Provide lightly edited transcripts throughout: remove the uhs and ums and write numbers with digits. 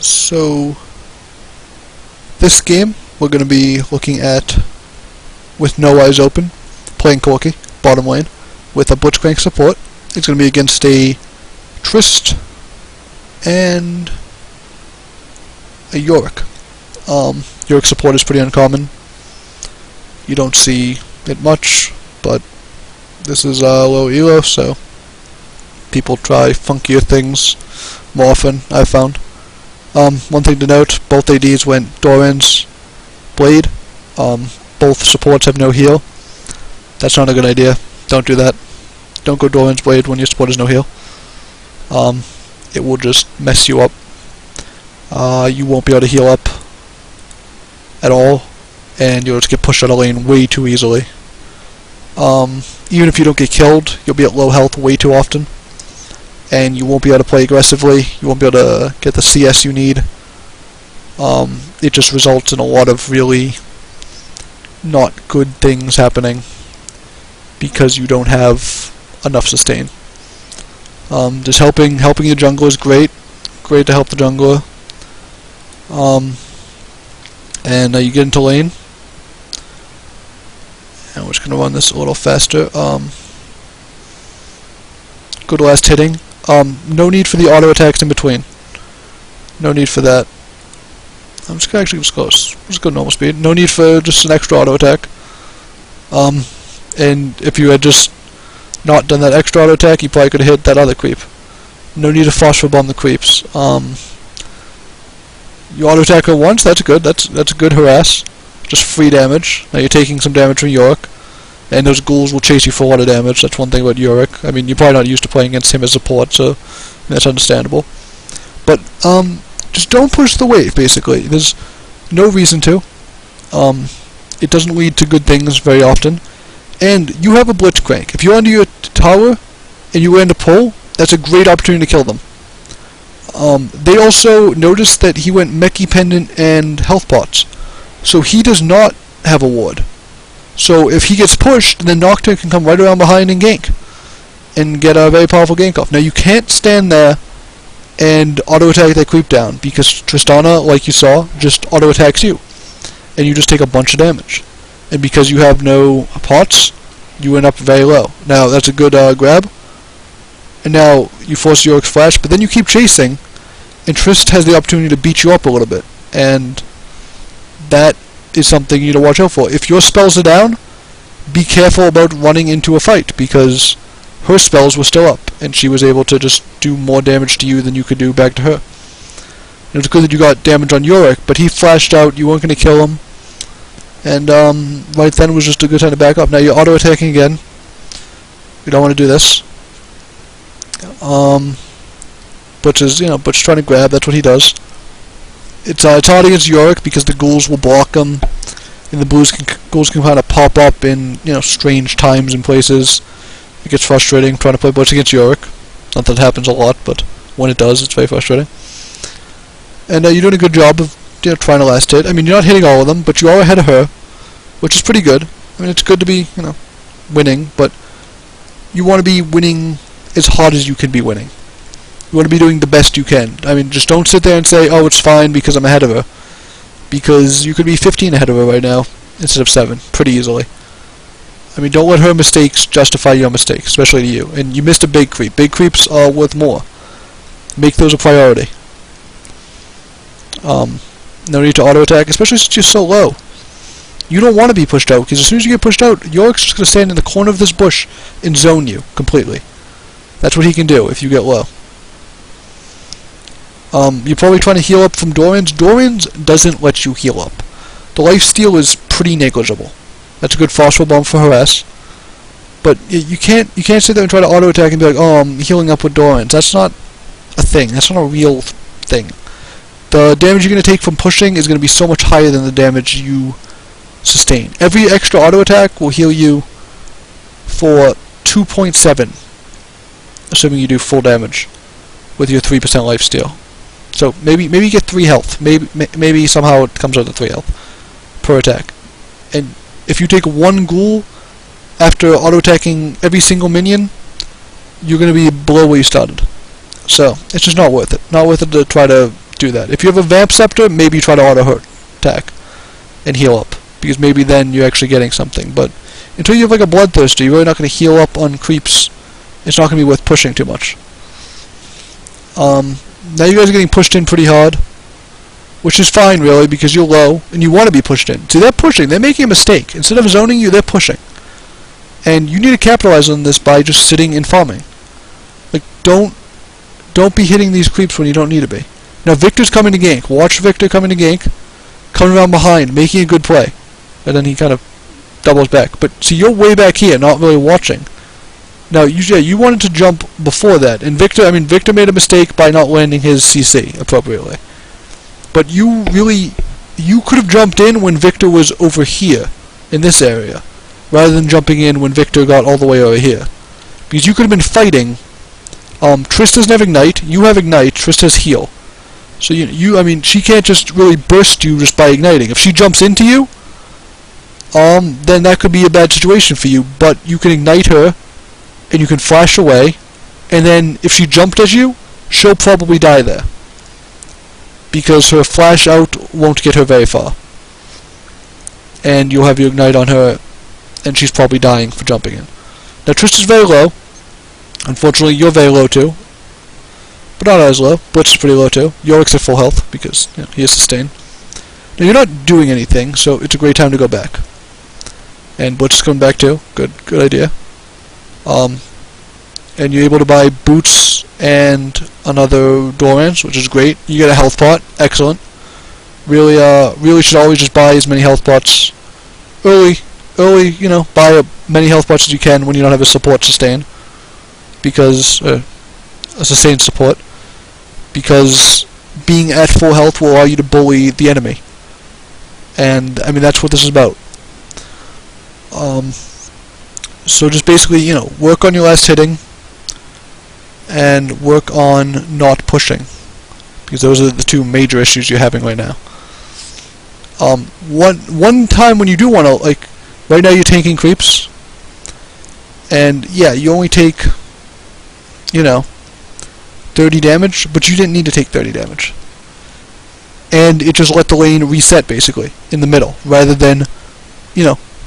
So this game we're going to be looking at with no eyes open, playing Corki, bottom lane, with a Blitzcrank support. It's going to be against a Trist and a Yorick. Yorick support is pretty uncommon. You don't see it much, but this is low elo, so people try funkier things more often, I've found. One thing to note, both ADs went Doran's Blade. Both supports have no heal. That's not a good idea. Don't do that. Don't go Doran's Blade when your support has no heal. It will just mess you up. You won't be able to heal up at all, and you'll just get pushed out of lane way too easily. Even if you don't get killed, you'll be at low health way too often, and you won't be able to play aggressively. You won't be able to get the CS you need. It just results in a lot of really not good things happening because you don't have enough sustain. Just helping the jungler is great to help the jungler. And you get into lane, and we're just gonna run this a little faster. Good last hitting. No need for the auto attacks in between. No need for that. I'm just gonna actually just close. Just go normal speed. No need for just an extra auto attack. And if you had just not done that extra auto attack, you probably could have hit that other creep. No need to phosphor bomb the creeps. You auto attack her once. That's good. That's a good harass. Just free damage. Now you're taking some damage from Yorick, and those ghouls will chase you for a lot of damage. That's one thing about Yorick. I mean, you're probably not used to playing against him as support, so that's understandable. But just don't push the wave, basically. There's no reason to. It doesn't lead to good things very often. And you have a Blitzcrank. If you're under your tower and you land a pull, that's a great opportunity to kill them. They also noticed that he went Meki Pendant and Health Pots. So he does not have a ward. So if he gets pushed, then Nocturne can come right around behind and gank. And get a very powerful gank off. Now you can't stand there and auto-attack that creep down, because Tristana, like you saw, just auto-attacks you. And you just take a bunch of damage. And because you have no pots, you end up very low. Now that's a good grab. And now you force Yorick's flash, but then you keep chasing, and Trist has the opportunity to beat you up a little bit. And that is something you need to watch out for. If your spells are down, be careful about running into a fight, because her spells were still up, and she was able to just do more damage to you than you could do back to her. It was good that you got damage on Yorick, but he flashed out, you weren't going to kill him, and right then was just a good time to back up. Now you're auto-attacking again. You don't want to do this. Butch is, Butch trying to grab, that's what he does. It's hard against Yorick because the ghouls will block him, and the ghouls can kind of pop up in, strange times and places. It gets frustrating trying to play Butch against Yorick. Not that it happens a lot, but when it does, it's very frustrating. And you're doing a good job of trying to last hit. I mean, you're not hitting all of them, but you are ahead of her, which is pretty good. I mean, it's good to be, winning, but you want to be winning as hard as you can be winning. You want to be doing the best you can. I mean, just don't sit there and say, oh, it's fine because I'm ahead of her. Because you could be 15 ahead of her right now instead of 7, pretty easily. I mean, don't let her mistakes justify your mistakes, especially to you. And you missed a big creep. Big creeps are worth more. Make those a priority. No need to auto-attack, especially since you're so low. You don't want to be pushed out, because as soon as you get pushed out, Yorick's just going to stand in the corner of this bush and zone you completely. That's what he can do if you get low. You're probably trying to heal up from Doran's. Doran's doesn't let you heal up. The lifesteal is pretty negligible. That's a good phosphor bomb for harass. But you can't sit there and try to auto attack and be like, oh, I'm healing up with Doran's. That's not a thing. That's not a real thing. The damage you're going to take from pushing is going to be so much higher than the damage you sustain. Every extra auto attack will heal you for 2.7, assuming you do full damage with your 3% lifesteal. So maybe you get 3 health. Maybe somehow it comes out to 3 health per attack. And if you take 1 ghoul after auto-attacking every single minion, you're going to be below where you started. So it's just not worth it. Not worth it to try to do that. If you have a Vamp Scepter, maybe try to auto attack and heal up, because maybe then you're actually getting something. But until you have like a Bloodthirster, you're really not going to heal up on creeps. It's not going to be worth pushing too much. Now you guys are getting pushed in pretty hard, which is fine really, because you're low and you want to be pushed in. See, they're pushing. They're making a mistake. Instead of zoning you, they're pushing. And you need to capitalize on this by just sitting and farming. Like, don't be hitting these creeps when you don't need to be. Now Victor's coming to gank. Watch Victor coming to gank, coming around behind, making a good play, and then he kind of doubles back. But see, you're way back here, not really watching. Now, you wanted to jump before that, and Victor made a mistake by not landing his CC appropriately. But you could have jumped in when Victor was over here, in this area, rather than jumping in when Victor got all the way over here. Because you could have been fighting. Triss doesn't have Ignite, you have Ignite, Triss has Heal. So she can't just really burst you just by igniting. If she jumps into you, then that could be a bad situation for you, but you can ignite her, and you can flash away, and then if she jumped at you, she'll probably die there. Because her flash out won't get her very far. And you'll have your ignite on her, and she's probably dying for jumping in. Now Triss is very low. Unfortunately, you're very low too. But not as low. Blitz is pretty low too. Yorick's at full health, because he has sustain. Now you're not doing anything, so it's a great time to go back. And Blitz is coming back too. Good idea. And you're able to buy boots and another Dorans, which is great. You get a health pot, excellent. Really should always just buy as many health pots early. Buy as many health pots as you can when you don't have a support sustain, because a sustained support, because being at full health will allow you to bully the enemy. And that's what this is about. So just basically, work on your last hitting, and work on not pushing, because those are the two major issues you're having right now. One time when you do want to, right now you're tanking creeps, and yeah, you only take, 30 damage, but you didn't need to take 30 damage. And it just let the lane reset, basically, in the middle, rather than,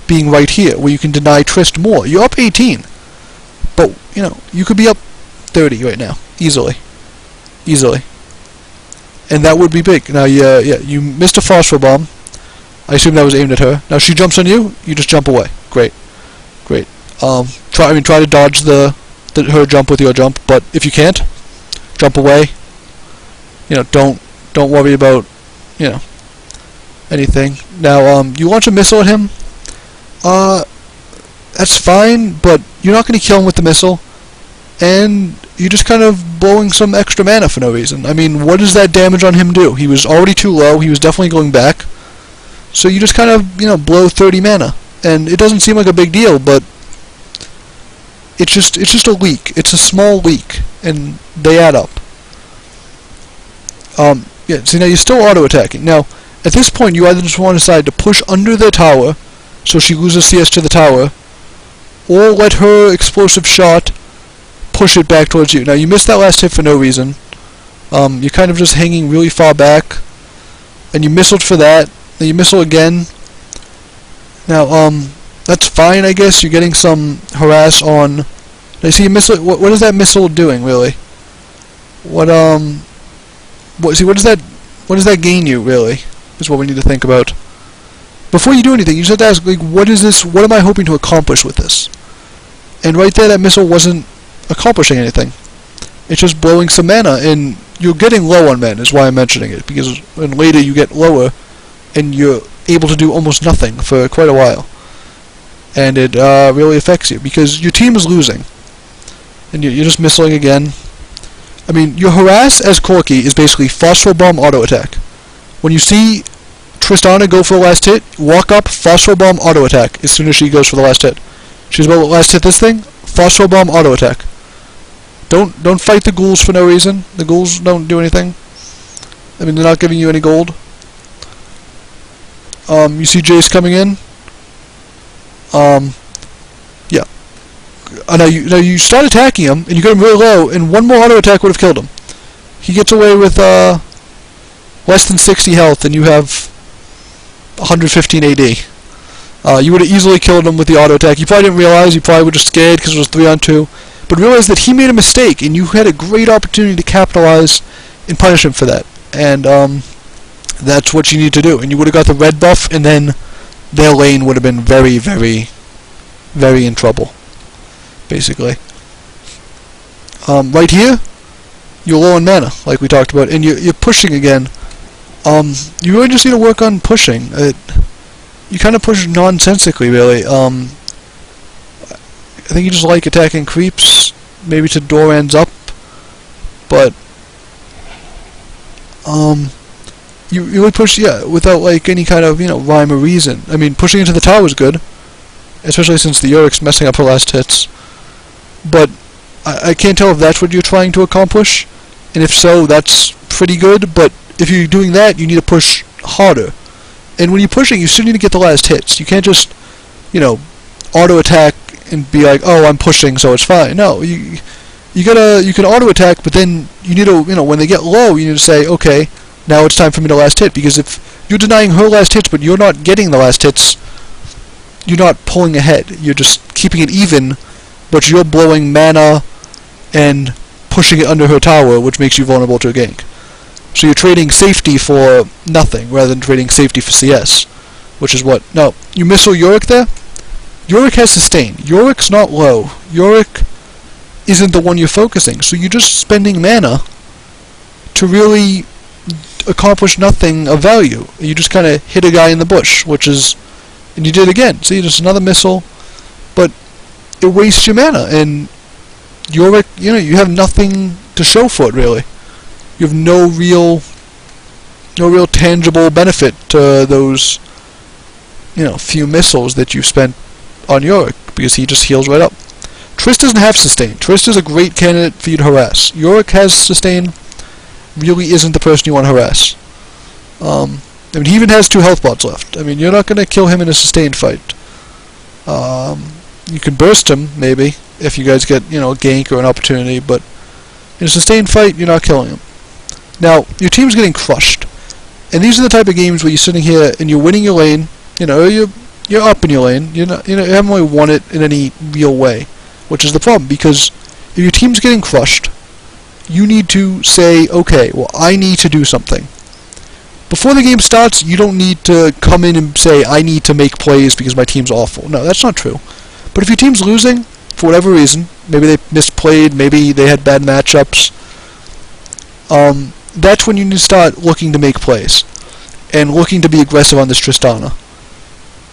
being right here, where you can deny Triss more. You're up 18, but, you could be up 30 right now, easily. And that would be big. Now, you missed a phosphor bomb. I assume that was aimed at her. Now she jumps on you, you just jump away. Great. Try to dodge her jump with your jump, but if you can't, jump away. Don't worry about, anything. Now, you launch a missile at him. That's fine, but you're not going to kill him with the missile, and you're just kind of blowing some extra mana for no reason. What does that damage on him do? He was already too low, he was definitely going back, so you just kind of, blow 30 mana, and it doesn't seem like a big deal, but it's just a leak. It's a small leak, and they add up. See, now you're still auto-attacking. Now, at this point, you either just want to decide to push under the tower, so she loses CS to the tower, or let her explosive shot push it back towards you. Now, you missed that last hit for no reason. You're kind of just hanging really far back, and you missiled for that, then you missile again. Now, that's fine, I guess. You're getting some harass on... Now, see, what is that missile doing, really? What does that gain you, really, is what we need to think about. Before you do anything, you just have to ask, what is this, what am I hoping to accomplish with this? And right there, that missile wasn't accomplishing anything. It's just blowing some mana, and you're getting low on mana, is why I'm mentioning it, because when later you get lower, and you're able to do almost nothing for quite a while. And it really affects you, because your team is losing. And you're just missiling again. Your harass as Corki is basically Phosphor Bomb auto attack. When you see Tristana go for the last hit, walk up, Phosphor Bomb auto attack as soon as she goes for the last hit. She's about to last hit this thing, Phosphor Bomb auto attack. Don't fight the ghouls for no reason. The ghouls don't do anything. They're not giving you any gold. You see Jace coming in. Yeah. Now you start attacking him, and you get him really low, and one more auto attack would have killed him. He gets away with less than 60 health and you have 115 AD. You would have easily killed him with the auto attack. You probably didn't realize, you probably were just scared because it was 3-on-2, but realize that he made a mistake and you had a great opportunity to capitalize and punish him for that. And that's what you need to do. And you would have got the red buff, and then their lane would have been very, very, very in trouble, basically. Right here, you're low on mana, like we talked about, and you're pushing again. You really just need to work on pushing. You kind of push nonsensically, really. I think you just like attacking creeps, maybe to Doran's up, but you would push, yeah, without like any kind of, rhyme or reason. I mean, pushing into the tower is good, especially since the Yorick's messing up her last hits, but I can't tell if that's what you're trying to accomplish, and if so, that's pretty good, but if you're doing that, you need to push harder. And when you're pushing, you still need to get the last hits. You can't just, auto-attack and be like, oh, I'm pushing, so it's fine. No, you can auto-attack, but then you need to, when they get low, you need to say, okay, now it's time for me to last hit, because if you're denying her last hits, but you're not getting the last hits, you're not pulling ahead. You're just keeping it even, but you're blowing mana and pushing it under her tower, which makes you vulnerable to a gank. So you're trading safety for nothing, rather than trading safety for CS, which is what... Now, you missile Yorick there? Yorick has sustain. Yorick's not low. Yorick isn't the one you're focusing, so you're just spending mana to really accomplish nothing of value. You just kind of hit a guy in the bush, which is... And you did again. See, just another missile, but it wastes your mana, and Yorick, you have nothing to show for it, really. You have no real tangible benefit to those, few missiles that you've spent on Yorick, because he just heals right up. Triss doesn't have sustain. Triss is a great candidate for you to harass. Yorick has sustain, really isn't the person you want to harass. He even has 2 health pods left. I mean, you're not going to kill him in a sustained fight. You can burst him, maybe, if you guys get, a gank or an opportunity, but in a sustained fight, you're not killing him. Now, your team's getting crushed, and these are the type of games where you're sitting here and you're winning your lane, you're up in your lane, you haven't really won it in any real way, which is the problem, because if your team's getting crushed, you need to say, okay, well, I need to do something. Before the game starts, you don't need to come in and say, I need to make plays because my team's awful. No, that's not true. But if your team's losing, for whatever reason, maybe they misplayed, maybe they had bad matchups, that's when you need to start looking to make plays, and looking to be aggressive on this Tristana,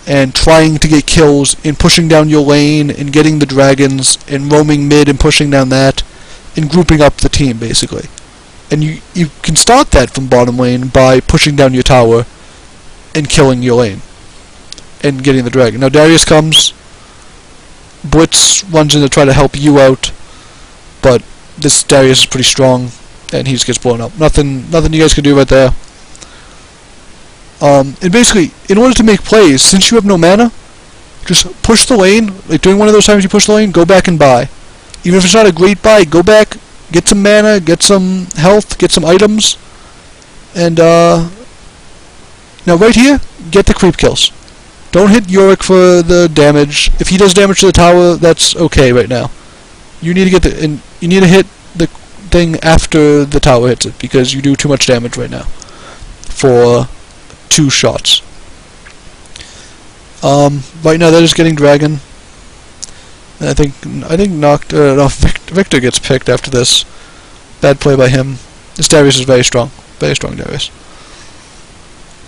and trying to get kills, and pushing down your lane, and getting the dragons, and roaming mid and pushing down that, and grouping up the team, basically. And you can start that from bottom lane by pushing down your tower, and killing your lane, and getting the dragon. Now Darius comes, Blitz runs in to try to help you out, but this Darius is pretty strong, and he just gets blown up. Nothing you guys can do right there. And basically, in order to make plays, since you have no mana, just push the lane. Like during one of those times you push the lane, go back and buy. Even if it's not a great buy, go back, get some mana, get some health, get some items, and now right here, get the creep kills. Don't hit Yorick for the damage. If he does damage to the tower, that's okay right now. You need to get you need to hit the thing after the tower hits it, because you do too much damage right now for 2 shots. Right now they're just getting dragon. And I think Victor gets picked after this. Bad play by him. This Darius is very strong Darius.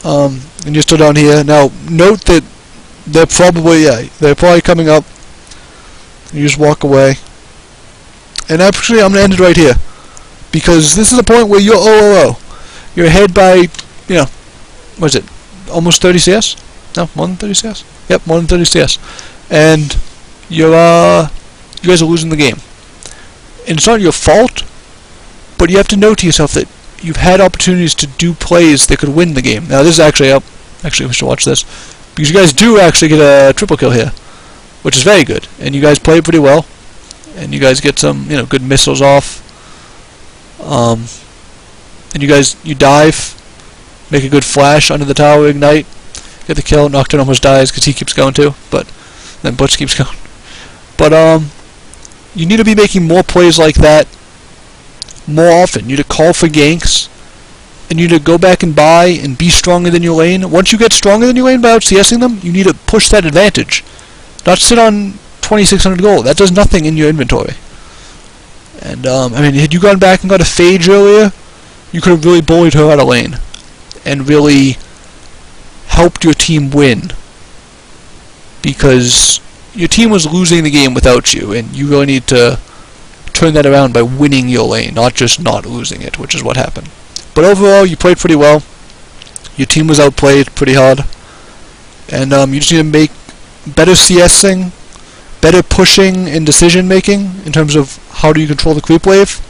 And you're still down here. Now note that they're probably coming up. You just walk away. And actually I'm gonna end it right here, because this is a point where you're 0-0. You're ahead by, what is it? Almost 30 CS? No, more than 30 CS? Yep, more than 30 CS. And you guys are losing the game. And it's not your fault, but you have to note to yourself that you've had opportunities to do plays that could win the game. Now this is actually up. Actually, we should watch this, because you guys do actually get a triple kill here, which is very good. And you guys play pretty well, and you guys get some good missiles off. And you dive, make a good flash under the tower, ignite, get the kill. Nocturne almost dies because he keeps going too, but then Butch keeps going. But you need to be making more plays like that more often. You need to call for ganks, and you need to go back and buy and be stronger than your lane. Once you get stronger than your lane by out CSing them, you need to push that advantage. Not sit on 2,600 gold. That does nothing in your inventory. And, I mean, had you gone back and got a Phage earlier, you could have really bullied her out of lane and really helped your team win. Because your team was losing the game without you, and you really need to turn that around by winning your lane, not just not losing it, which is what happened. But overall, you played pretty well. Your team was outplayed pretty hard. And you just need to make better CSing, better pushing and decision making in terms of how do you control the creep wave.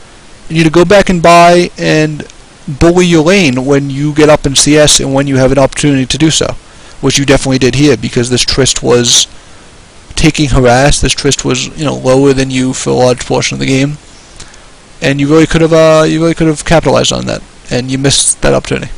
You need to go back and buy and bully your lane when you get up in CS and when you have an opportunity to do so, which you definitely did here because this Trist was taking harass. This Trist was, you know, lower than you for a large portion of the game, and you really could have capitalized on that, and you missed that opportunity.